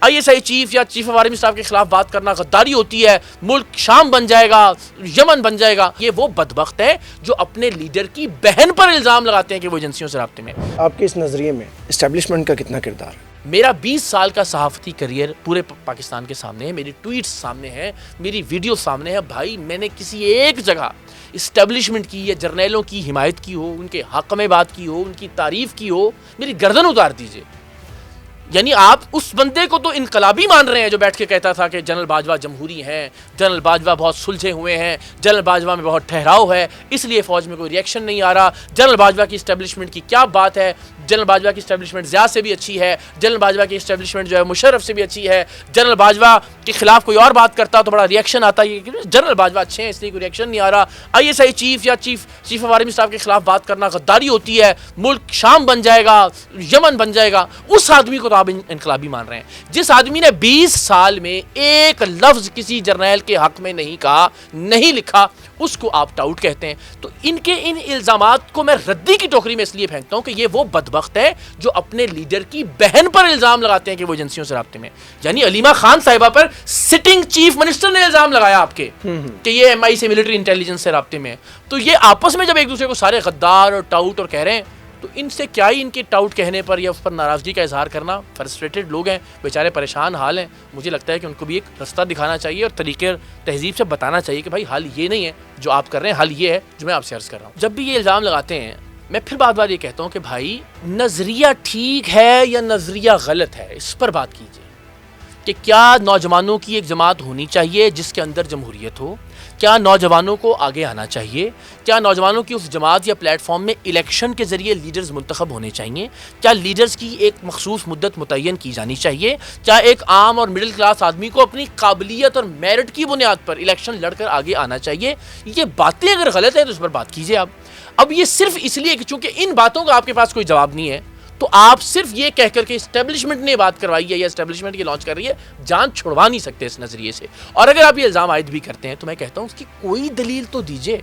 ISI chief یا chief of army staff کے خلاف بات کرنا غداری ہوتی ہے، ملک شام بن جائے گا، یمن بن جائے گا. یہ وہ بدبخت ہے جو اپنے لیڈر کی بہن پر الزام لگاتے ہیں کہ وہ ایجنسیوں سے رابطے میں. آپ کے اس نظریے میں اسٹیبلشمنٹ کا کتنا کردار ہے؟ میرا 20 سال کا صحافتی کریئر پورے پاکستان کے سامنے ہے، میری ٹویٹس سامنے ہیں، میری ویڈیو سامنے ہے. بھائی میں نے کسی ایک جگہ اسٹیبلشمنٹ کی یا جرنیلوں کی حمایت کی ہو، ان کے حق میں بات کی ہو، ان کی تعریف کی ہو، میری گردن اتار دیجئے. یعنی آپ اس بندے کو تو انقلابی مان رہے ہیں جو بیٹھ کے کہتا تھا کہ جنرل باجوہ جمہوری ہیں، جنرل باجوہ بہت سلجھے ہوئے ہیں، جنرل باجوہ میں بہت ٹھہراؤ ہے، اس لیے فوج میں کوئی ریئیکشن نہیں آ رہا. جنرل باجوہ کی اسٹیبلشمنٹ کی کیا بات ہے، جنرل باجوہ کی اسٹیبلشمنٹ ضیاء سے بھی اچھی ہے، جنرل باجوہ کی اسٹیبلشمنٹ جو ہے مشرف سے بھی اچھی ہے. جنرل باجوہ کے خلاف کوئی اور بات کرتا تو بڑا ریئیکشن آتا. یہ جنرل باجوہ اچھے ہیں اس لیے کوئی ریئیکشن نہیں آ رہا. ISI چیف یا چیف آف آرمی اسٹاف کے خلاف بات کرنا غداری ہوتی ہے، ملک شام بن جائے گا، یمن بن جائے گا. اس آدمی کو تو آپ انقلابی مان رہے ہیں جس آدمی نے 20 سال میں ایک لفظ کسی جرنیل کے حق میں نہیں کہا، نہیں لکھا، اس کو آپ ٹاؤٹ کہتے ہیں. تو ان کے ان الزامات کو میں ردی کی ٹوکری میں اس لیے پھینکتا ہوں کہ یہ وہ بدبخت ہے جو اپنے لیڈر کی بہن پر الزام لگاتے ہیں کہ وہ ایجنسیوں سے رابطے میں. یعنی علیمہ خان صاحبہ پر سٹنگ چیف منسٹر نے الزام لگایا آپ کے کہ یہ MI سے ملٹری انٹیلیجنس سے رابطے میں ہے. تو یہ آپس میں جب ایک دوسرے کو سارے غدار اور ٹاؤٹ اور کہہ رہے ہیں تو ان سے کیا ہی ان کے ٹاؤٹ کہنے پر یا اس پر ناراضگی کا اظہار کرنا. فرسٹریٹڈ لوگ ہیں، بیچارے پریشان حال ہیں. مجھے لگتا ہے کہ ان کو بھی ایک رستہ دکھانا چاہیے اور طریقے تہذیب سے بتانا چاہیے کہ بھائی حل یہ نہیں ہے جو آپ کر رہے ہیں، حل یہ ہے جو میں آپ سے عرض کر رہا ہوں. جب بھی یہ الزام لگاتے ہیں میں پھر بار بار یہ کہتا ہوں کہ بھائی نظریہ ٹھیک ہے یا نظریہ غلط ہے، اس پر بات کیجیے کہ کیا نوجوانوں کی ایک جماعت ہونی چاہیے جس کے اندر جمہوریت ہو، کیا نوجوانوں کو آگے آنا چاہیے، کیا نوجوانوں کی اس جماعت یا پلیٹ فارم میں الیکشن کے ذریعے لیڈرز منتخب ہونے چاہیے، کیا لیڈرز کی ایک مخصوص مدت متعین کی جانی چاہیے، کیا ایک عام اور مڈل کلاس آدمی کو اپنی قابلیت اور میرٹ کی بنیاد پر الیکشن لڑ کر آگے آنا چاہیے. یہ باتیں اگر غلط ہیں تو اس پر بات کیجیے آپ. اب یہ صرف اس لیے کہ چونکہ ان باتوں کا آپ کے پاس کوئی جواب نہیں ہے تو آپ صرف یہ کہہ کر کے اسٹیبلشمنٹ نے بات کروائی ہے یا اسٹیبلشمنٹ کی لانچ کر رہی ہے جان چھڑوا نہیں سکتے اس نظریے سے. اور اگر آپ یہ الزام عائد بھی کرتے ہیں تو میں کہتا ہوں اس کی کوئی دلیل تو دیجیے.